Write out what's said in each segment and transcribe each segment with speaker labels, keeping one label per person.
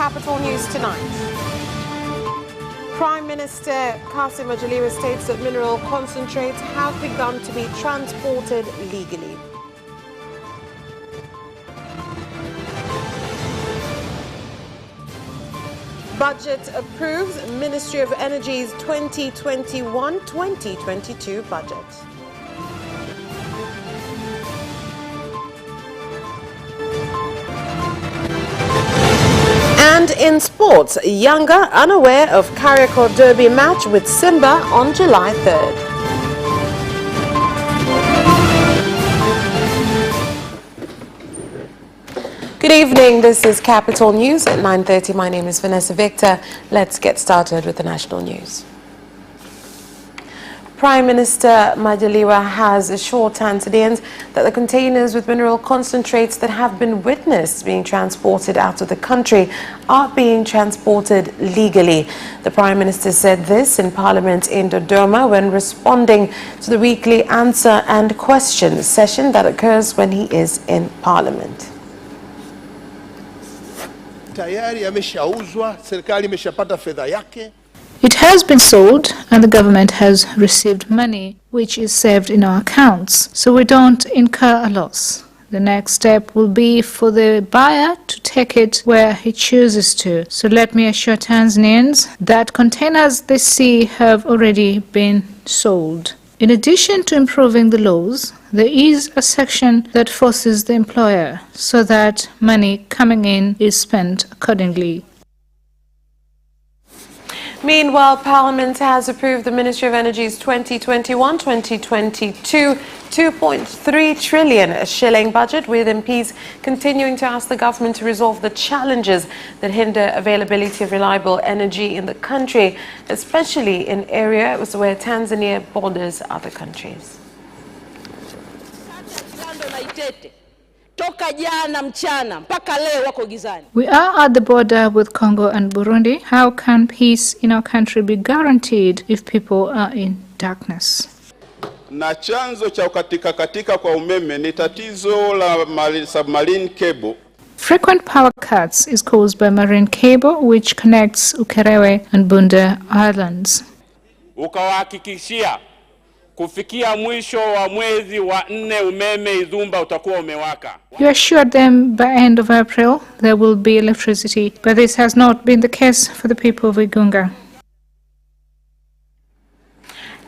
Speaker 1: Capital News tonight. Prime Minister Kassim Majaliwa states that mineral concentrates have begun to be transported legally. Budget approves Ministry of Energy's 2021-2022 budget. And in sports, YANGA unaware of Kariakoo derby match with SIMBA on July 3rd. Good evening, this is Capital News at 9:30. My name is Vanessa Victor. Let's get started with the national news. Prime Minister Majaliwa has assured Tanzanians that the containers with mineral concentrates that have been witnessed being transported out of the country are being transported legally. The Prime Minister said this in Parliament in Dodoma when responding to the weekly answer and question session that occurs when he is in Parliament.
Speaker 2: It has been sold and the government has received money which is saved in our accounts, so we don't incur a loss. The next step will be for the buyer to take it where he chooses to. So let me assure Tanzanians that containers they see have already been sold. In addition to improving the laws, there is a section that forces the employer so that money coming in is spent accordingly.
Speaker 1: Meanwhile, Parliament has approved the Ministry of Energy's 2021-2022 2.3 trillion shilling budget, with MPs continuing to ask the government to resolve the challenges that hinder availability of reliable energy in the country, especially in areas where Tanzania borders other countries.
Speaker 2: We are at the border with Congo and Burundi. How can peace in our country be guaranteed if people are in darkness?
Speaker 3: Na chanzo cha katika kwa umeme ni tatizo la submarine cable.
Speaker 2: Frequent power cuts is caused by marine cable which connects Ukerewe and Bunda Islands.
Speaker 4: Ukawahakikishia kufikia mwisho wa mwezi wa 4 umeme Izumba utakuwa umewaka.
Speaker 2: You assured them by end of April there will be electricity, but this has not been the case for the people of Igunga.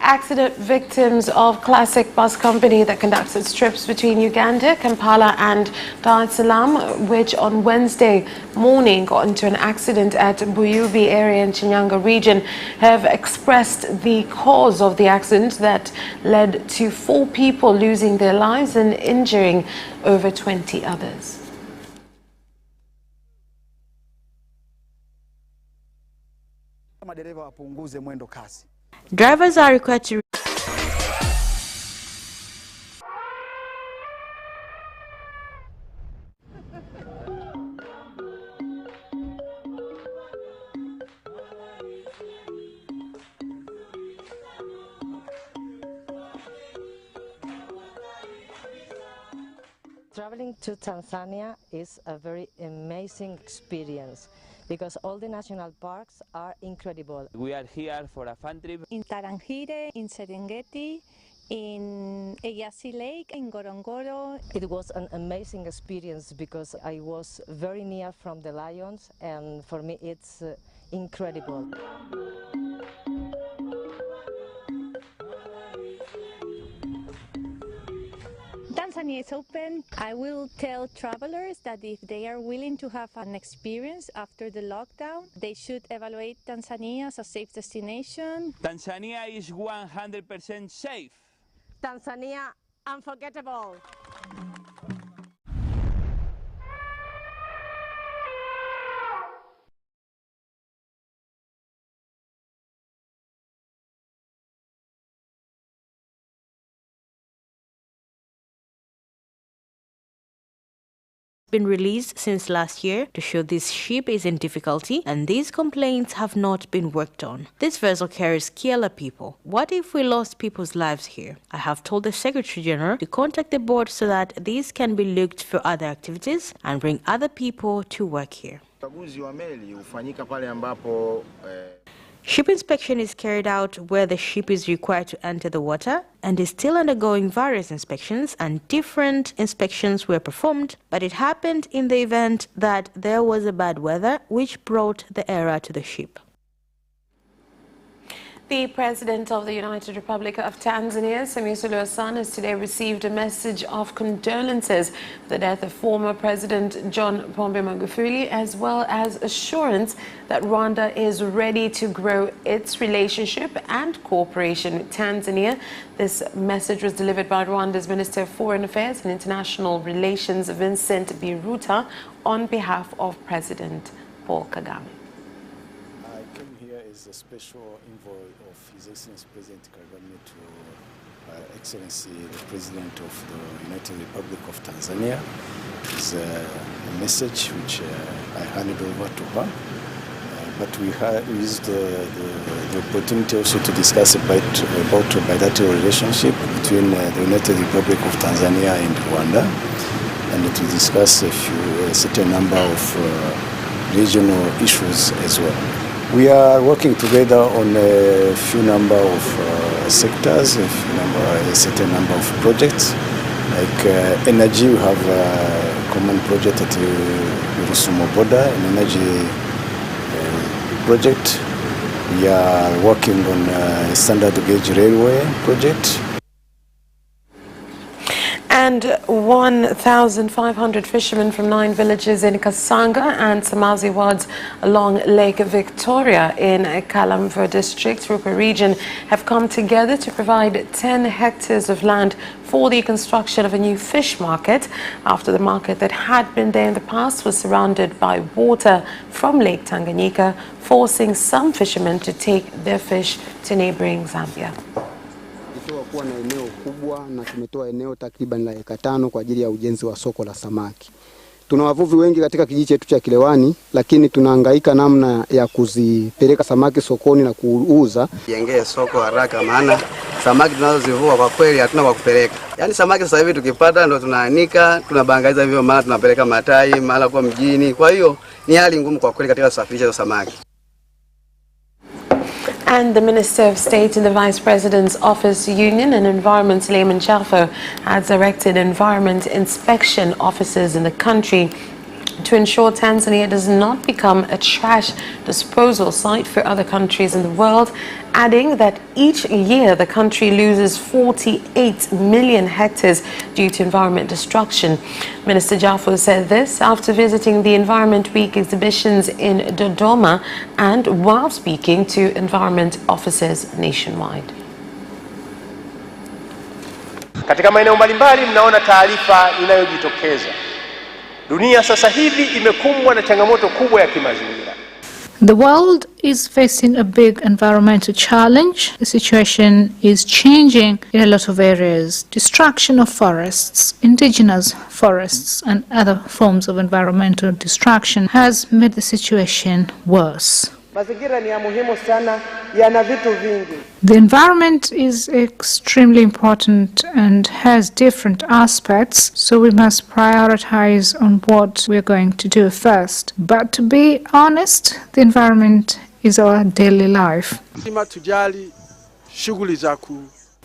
Speaker 1: Accident victims of Classic Bus Company that conducts its trips between Uganda, Kampala and Dar es Salaam, which on Wednesday morning got into an accident at Buyubi area in SHINYANGA region, have expressed the cause of the accident that led to 4 people losing their lives and injuring over 20 others.
Speaker 5: Drivers are required to
Speaker 6: Traveling to Tanzania is a very amazing experience because all the national parks are incredible.
Speaker 7: We are here for a fun trip.
Speaker 8: In Tarangire, in Serengeti, in Eyasi Lake, in Ngorongoro.
Speaker 6: It was an amazing experience because I was very near from the lions, and for me it's incredible.
Speaker 8: Tanzania is open. I will tell travelers that if they are willing to have an experience after the lockdown, they should evaluate Tanzania as a safe destination.
Speaker 7: Tanzania is 100% safe.
Speaker 6: Tanzania, unforgettable.
Speaker 5: been released since last year to show this ship is in difficulty and these complaints have not been worked on. This vessel carries Kiala people. What if we lost people's lives here? I have told the Secretary General to contact the board so that these can be looked for other activities and bring other people to work here. Ship inspection is carried out where the ship is required to enter the water and is still undergoing various inspections, and different inspections were performed, but it happened in the event that there was a bad weather which brought the error to the ship.
Speaker 1: The President of the United Republic of Tanzania, Samia Suluhu Hassan, has today received a message of condolences for the death of former President John Pombe Magufuli, as well as assurance that Rwanda is ready to grow its relationship and cooperation with Tanzania. This message was delivered by Rwanda's Minister of Foreign Affairs and International Relations, Vincent Biruta, on behalf of President Paul Kagame.
Speaker 9: Is a special envoy of His Excellency President Kagame to Excellency the President of the United Republic of Tanzania. It's a message which I handed over to her. But we used the opportunity also to discuss about bilateral relationship between the United Republic of Tanzania and Rwanda, and to discuss a certain number of regional issues as well. We are working together on a few number of sectors, a certain number of projects. Like energy, we have a common project at the Rusumo border, an energy project. We are working on a standard gauge railway project.
Speaker 1: And 1,500 fishermen from 9 villages in Kasanga and Samazi wards along Lake Victoria in Kalamvo district, Rukwa region, have come together to provide 10 hectares of land for the construction of a new fish market, after the market that had been there in the past was surrounded by water from Lake Tanganyika, forcing some fishermen to take their fish to neighboring Zambia.
Speaker 10: Kuwa na eneo kubwa na tumetoa eneo takriban la eka 5 kwa ajili ya ujenzi wa soko la samaki. Tuna wavuvi wengi katika kijiji chetu cha Kilewani, lakini tunahangaika namna ya kuzipeleka samaki sokoni na kuuza. Jengee soko haraka, maana samaki tunazozivua kwa kweli hatuna kwa kupeleka. Yaani samaki sasa hivi tukipata ndo tunaanika, tunabangaiza hivyo, mara tunapeleka Matai, mara kwa mjini. Kwa hiyo ni hali ngumu kwa kweli katika kusafirisha samaki.
Speaker 1: And the Minister of State in the Vice President's Office, Union and Environment, Suleiman Jaffo, has directed environment inspection officers in the country to ensure Tanzania does not become a trash disposal site for other countries in the world, adding that each year the country loses 48 million hectares due to environment destruction. Minister Jaffo said this after visiting the Environment Week exhibitions in Dodoma and while speaking to environment officers nationwide.
Speaker 11: Katika maeneo mbalimbali mnaona taarifa inayojitokeza. Dunia sasa hivi imekumbwa na changamoto kubwa ya kimazingira.
Speaker 2: The world is facing a big environmental challenge. The situation is changing in a lot of areas. Destruction of forests, indigenous forests and other forms of environmental destruction has made the situation worse.
Speaker 11: Mazingira ni ya muhimu sana, yana vitu vingi.
Speaker 2: The environment is extremely important and has different aspects, so we must prioritize on what we're going to do first. But to be honest, the environment is our daily life.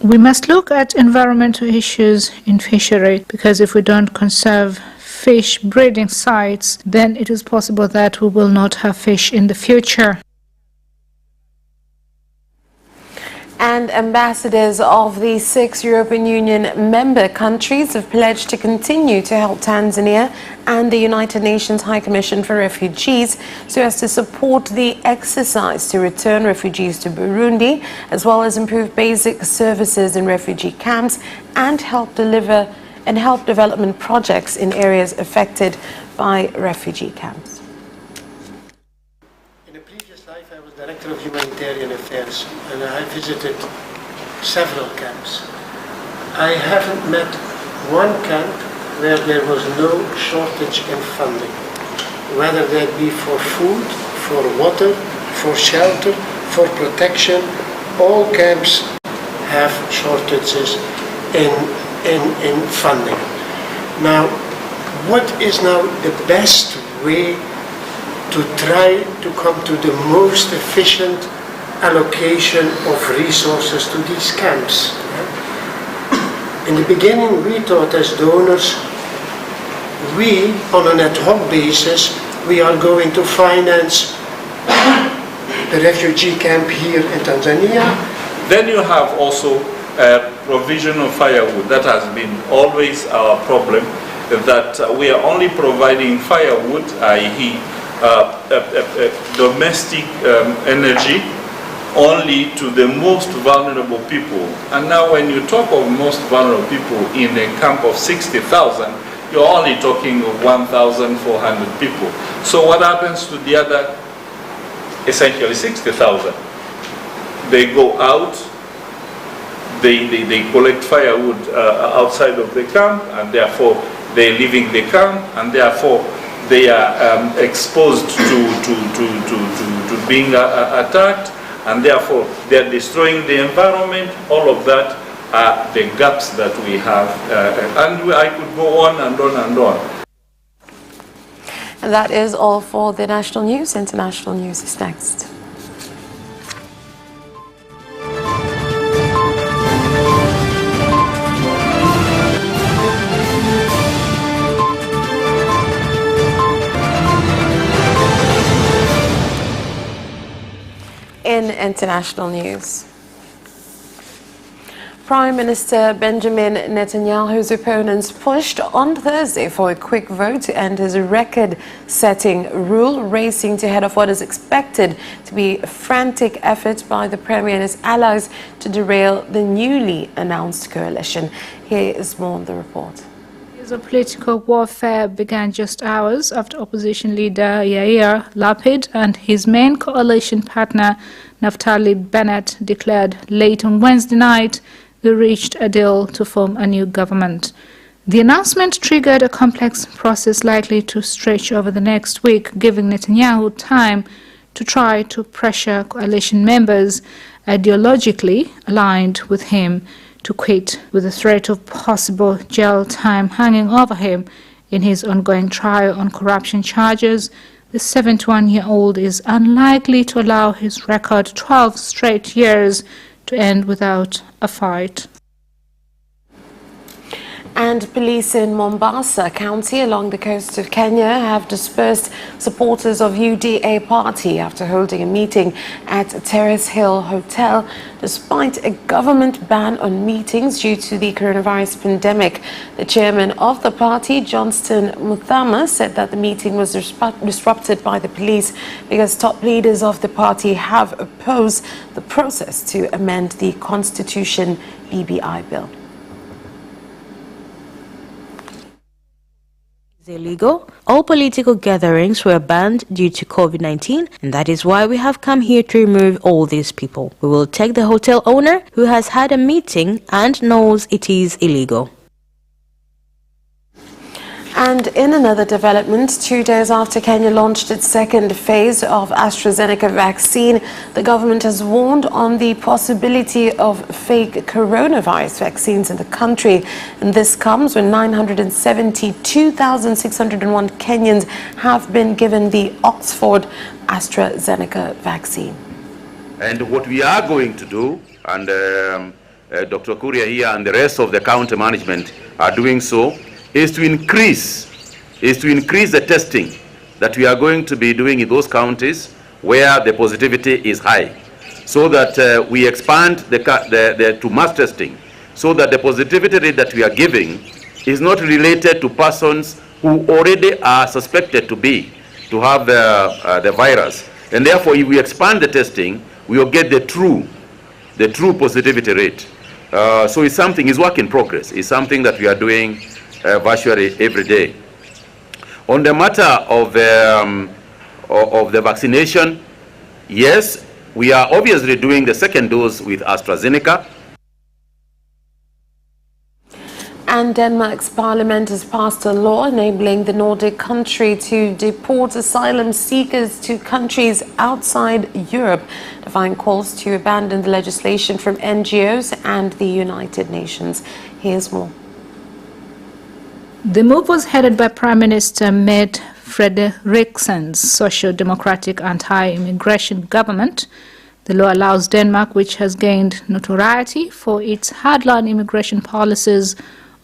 Speaker 2: We must look at environmental issues in fishery, because if we don't conserve fish breeding sites, then it is possible that we will not have fish in the future.
Speaker 1: And ambassadors of the 6 European Union member countries have pledged to continue to help Tanzania and the United Nations High Commission for Refugees so as to support the exercise to return refugees to Burundi, as well as improve basic services in refugee camps and help development projects in areas affected by refugee camps.
Speaker 12: In a previous life, I was Director of Humanitarian Affairs, and I visited several camps. I haven't met one camp where there was no shortage in funding, whether that be for food, for water, for shelter, for protection. All camps have shortages in funding. Now, what is now the best way to try to come to the most efficient allocation of resources to these camps. In the beginning, we thought as donors, we, on an ad hoc basis, we are going to finance the refugee camp here in Tanzania.
Speaker 13: Then you have also provision of firewood. That has been always our problem, that we are only providing firewood, i.e. Domestic energy, only to the most vulnerable people. And now when you talk of most vulnerable people in a camp of 60,000, you're only talking of 1,400 people. So what happens to the other, essentially 60,000? They go out, they collect firewood outside of the camp, and therefore they're leaving the camp, and therefore they are exposed to being attacked, and therefore they're destroying the environment. All of that are the gaps that we have, and I could go on and on and on.
Speaker 1: And that is all for the national news. International news is next. In international news, Prime Minister Benjamin Netanyahu's opponents pushed on Thursday for a quick vote to end his record-setting rule, racing to head off what is expected to be a frantic effort by the Premier and his allies to derail the newly announced coalition. Here is more on the report.
Speaker 2: The political warfare began just hours after opposition leader Yair Lapid and his main coalition partner Naftali Bennett declared late on Wednesday night they reached a deal to form a new government. The announcement triggered a complex process likely to stretch over the next week, giving Netanyahu time to try to pressure coalition members ideologically aligned with him to quit, with the threat of possible jail time hanging over him in his ongoing trial on corruption charges. The 71-year-old is unlikely to allow his record 12 straight years to end without a fight.
Speaker 1: And police in Mombasa County along the coast of Kenya have dispersed supporters of UDA Party after holding a meeting at Terrace Hill Hotel despite a government ban on meetings due to the coronavirus pandemic. The chairman of the party, Johnston Muthama, said that the meeting was disrupted by the police because top leaders of the party have opposed the process to amend the Constitution BBI bill.
Speaker 5: Illegal. All political gatherings were banned due to COVID-19, and that is why we have come here to remove all these people. We will take the hotel owner who has had a meeting and knows it is illegal.
Speaker 1: And in another development, 2 days after Kenya launched its second phase of AstraZeneca vaccine, the government has warned on the possibility of fake coronavirus vaccines in the country. And this comes when 972,601 Kenyans have been given the Oxford AstraZeneca vaccine.
Speaker 14: And what we are going to do, and Dr. Kuria here and the rest of the county management are doing so, is to increase the testing that we are going to be doing in those counties where the positivity is high, so that we expand to mass testing, so that the positivity rate that we are giving is not related to persons who already are suspected to have the virus. And therefore, if we expand the testing, we will get the true positivity rate. So it's work in progress. It's something that we are doing virtually every day. On the matter of the vaccination, yes, we are obviously doing the second dose with AstraZeneca.
Speaker 1: And Denmark's parliament has passed a law enabling the Nordic country to deport asylum seekers to countries outside Europe, defying calls to abandon the legislation from NGOs and the United Nations. Here's more.
Speaker 2: The move was headed by Prime Minister Mette Frederiksen's social democratic anti-immigration government. The law allows Denmark, which has gained notoriety for its hardline immigration policies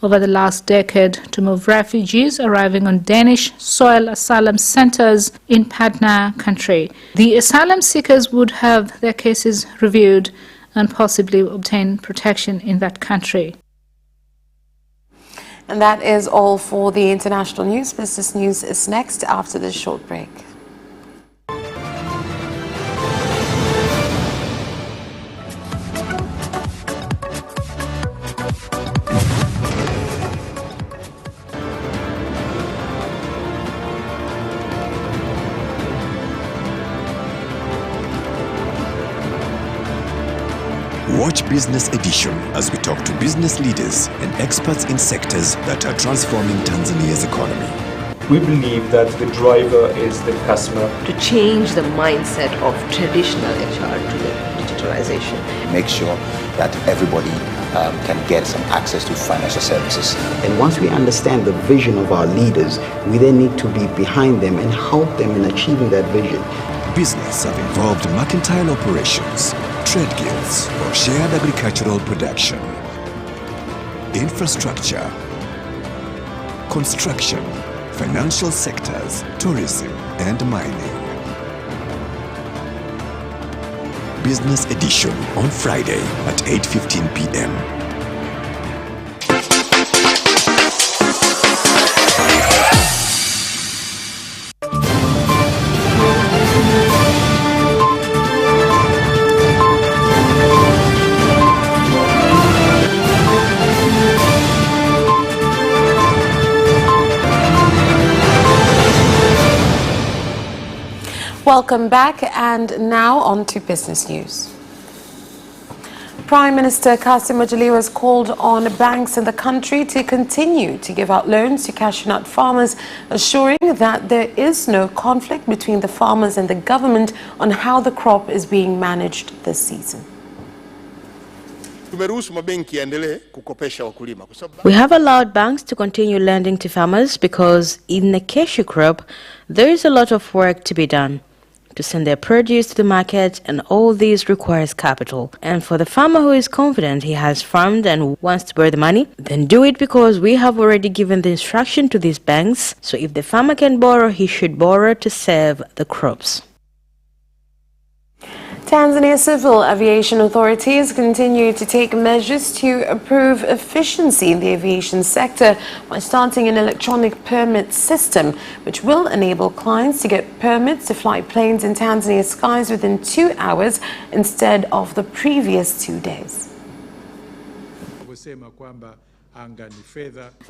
Speaker 2: over the last decade, to move refugees arriving on Danish soil asylum centers in partner country. The asylum seekers would have their cases reviewed and possibly obtain protection in that country.
Speaker 1: And that is all for the international news. Business news is next after this short break.
Speaker 15: Watch Business Edition as we talk to business leaders and experts in sectors that are transforming Tanzania's economy.
Speaker 16: We believe that the driver is the customer.
Speaker 17: To change the mindset of traditional HR to the digitalization.
Speaker 18: Make sure that everybody can get some access to financial services.
Speaker 19: And once we understand the vision of our leaders, we then need to be behind them and help them in achieving that vision.
Speaker 15: Business have involved mercantile operations, trade guilds, or shared agricultural production, infrastructure, construction, financial sectors, tourism, and mining. Business Edition on Friday at 8:15 p.m.
Speaker 1: Welcome back, and now on to business news. Prime Minister Kassim has called on banks in the country to continue to give out loans to cashew nut farmers, assuring that there is no conflict between the farmers and the government on how the crop is being managed this season.
Speaker 5: We have allowed banks to continue lending to farmers because in the cashew crop, there is a lot of work to be done to send their produce to the market, and all this requires capital. And for the farmer who is confident he has farmed and wants to borrow the money, then do it, because we have already given the instruction to these banks. So if the farmer can borrow, he should borrow to save the crops.
Speaker 1: Tanzania Civil Aviation authorities continue to take measures to improve efficiency in the aviation sector by starting an electronic permit system, which will enable clients to get permits to fly planes in Tanzania's skies within 2 hours instead of the previous 2 days.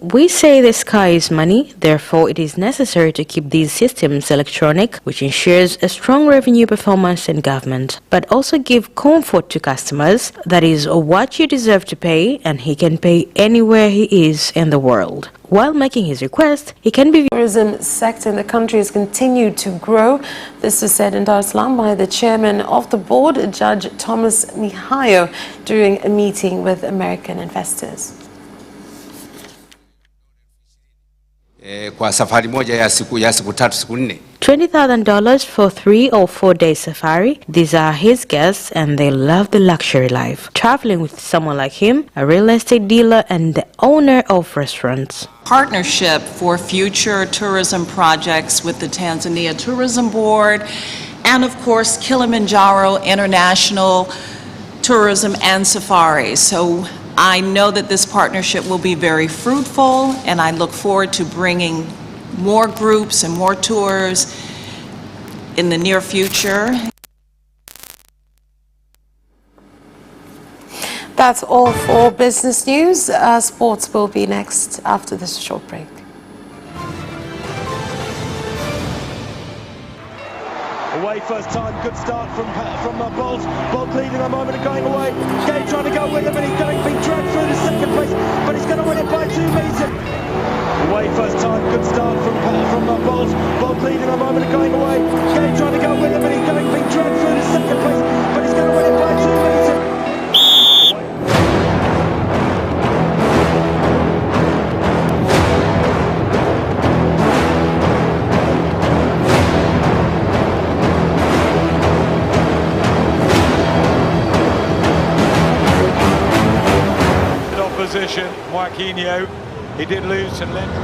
Speaker 5: We say the sky is money, therefore it is necessary to keep these systems electronic, which ensures a strong revenue performance in government, but also give comfort to customers, that is what you deserve to pay, and he can pay anywhere he is in the world. While making his request, he can be...
Speaker 1: The tourism sector in the country has continued to grow. This was said in Dar es Salaam by the chairman of the board, Judge Thomas Mihayo, during a meeting with American investors.
Speaker 20: Kwa safari moja ya siku 3 siku 4.
Speaker 5: $20,000 for 3 or 4 day safari. These are his guests, and they love the luxury life. Traveling with someone like him, a real estate dealer and the owner of restaurants.
Speaker 21: Partnership for future tourism projects with the Tanzania Tourism Board, and of course Kilimanjaro International Tourism and Safari. So I know that this partnership will be very fruitful, and I look forward to bringing more groups and more tours in the near future.
Speaker 1: That's all for business news. Sports will be next after this short break.
Speaker 22: Away first time, good start from Bolt. Bolt leading a moment and going away. Gay trying to go with him, and he's being dragged through to second place, but he's going to win it by 2 meters. Away first time, good start from Bolt. Bolt leading a moment and going away. Gay trying to go with him, and he's being dragged through to second place, but he's going to win it by 2 meters. Marquinhos. He did lose some length.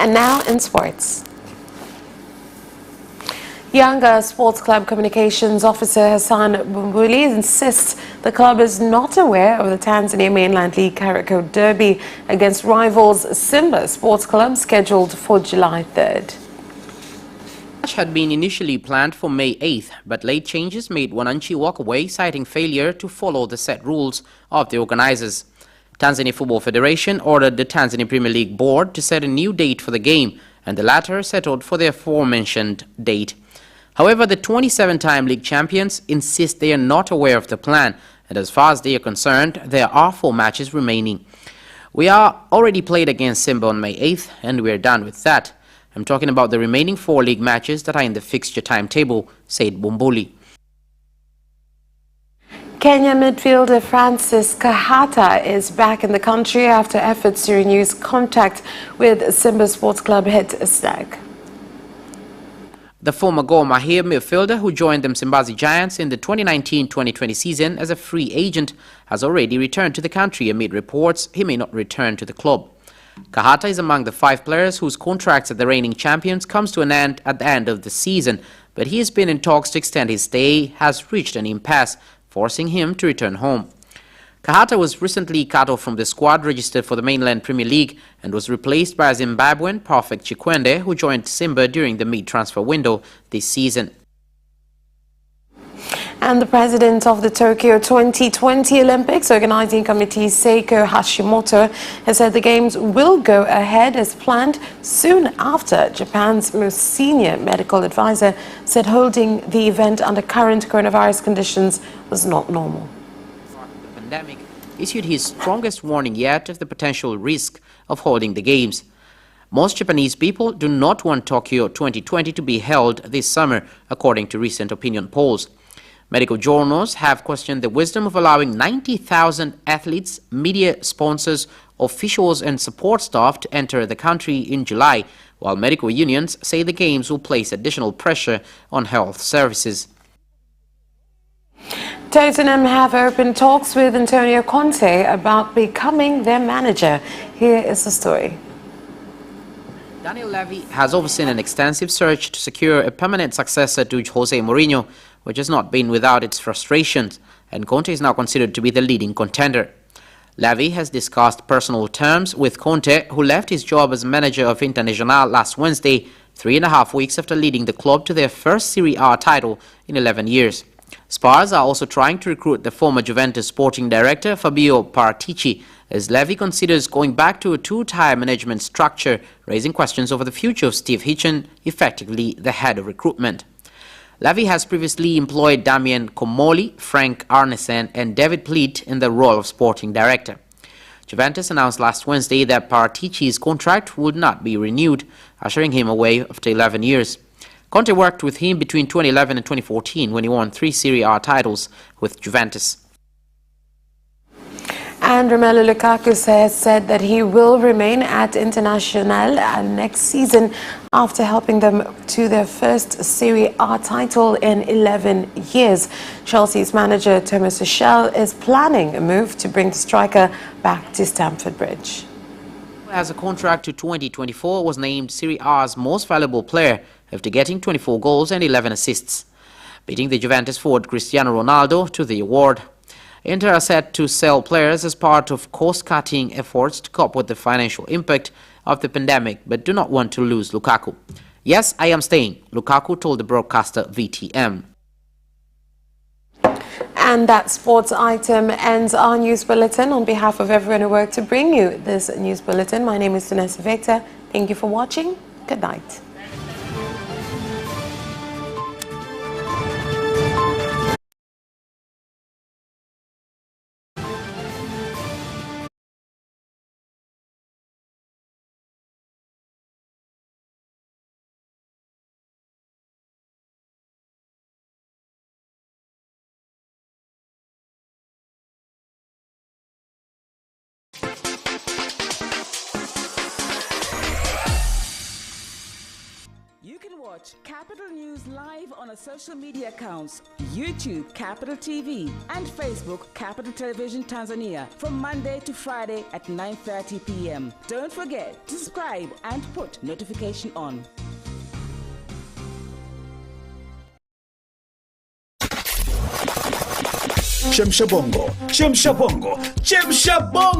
Speaker 1: And now in sports. YANGA Sports Club Communications Officer Hassan Bumbuli insists the club is not aware of the Tanzania Mainland League Kariakoo Derby against rivals SIMBA Sports Club scheduled for July 3rd.
Speaker 3: The match had been initially planned for May 8th, but late changes made Wananchi walk away, citing failure to follow the set rules of the organizers. Tanzania Football Federation ordered the Tanzania Premier League board to set a new date for the game, and the latter settled for the aforementioned date. However, the 27-time league champions insist they are not aware of the plan, and as far as they are concerned, there are 4 matches remaining. We are already played against SIMBA on May 8th, and we are done with that. I'm talking about the remaining 4 league matches that are in the fixture timetable, said Bumbuli.
Speaker 1: Kenya midfielder Francis Kahata is back in the country after efforts to renew his contact with SIMBA Sports Club hit a snag.
Speaker 3: The former Gor Mahia midfielder, who joined the Msimbazi Giants in the 2019-2020 season as a free agent, has already returned to the country amid reports he may not return to the club. Kahata is among the 5 players whose contracts at the reigning champions comes to an end at the end of the season, but he has been in talks to extend his stay, has reached an impasse, forcing him to return home. Kahata was recently cut off from the squad registered for the Mainland Premier League and was replaced by Zimbabwean Perfect Chikwende, who joined SIMBA during the mid-transfer window this season.
Speaker 1: And the president of the Tokyo 2020 Olympics Organizing Committee, Seiko Hashimoto, has said the games will go ahead as planned soon after Japan's most senior medical advisor said holding the event under current coronavirus conditions was not normal.
Speaker 3: The pandemic issued his strongest warning yet of the potential risk of holding the games. Most Japanese people do not want Tokyo 2020 to be held this summer, according to recent opinion polls. Medical journals have questioned the wisdom of allowing 90,000 athletes, media sponsors, officials and support staff to enter the country in July, while medical unions say the games will place additional pressure on health services.
Speaker 1: Tottenham have opened talks with Antonio Conte about becoming their manager. Here is the story.
Speaker 3: Daniel Levy has overseen an extensive search to secure a permanent successor to Jose Mourinho, which has not been without its frustrations, and Conte is now considered to be the leading contender. Levy has discussed personal terms with Conte, who left his job as manager of Internazionale last Wednesday, 3.5 weeks after leading the club to their first Serie A title in 11 years. Spurs are also trying to recruit the former Juventus sporting director Fabio Paratici, as Levy considers going back to a 2-tier management structure, raising questions over the future of Steve Hitchen, effectively the head of recruitment. Levy has previously employed Damien Comolli, Frank Arnesen and David Pleat in the role of sporting director. Juventus announced last Wednesday that Paratici's contract would not be renewed, ushering him away after 11 years. Conte worked with him between 2011 and 2014 when he won 3 Serie A titles with Juventus.
Speaker 1: And Romelu Lukaku has said that he will remain at Internazionale next season after helping them to their first Serie A title in 11 years. Chelsea's manager Thomas Tuchel is planning a move to bring the striker back to Stamford Bridge.
Speaker 3: Who has a contract to 2024, was named Serie A's most valuable player after getting 24 goals and 11 assists, beating the Juventus forward Cristiano Ronaldo to the award. Inter are set to sell players as part of cost-cutting efforts to cope with the financial impact of the pandemic, but do not want to lose Lukaku. "Yes, I am staying," Lukaku told the broadcaster VTM.
Speaker 1: And that sports item ends our news bulletin. On behalf of everyone who worked to bring you this news bulletin, my name is Vanessa Victor. Thank you for watching. Good night.
Speaker 4: Watch Capital News live on our social media accounts, YouTube Capital TV and Facebook Capital Television Tanzania from Monday to Friday at 9:30 p.m. Don't forget to subscribe and put notification on.
Speaker 8: Chemsha bongo, chemsha bongo, chemsha bongo.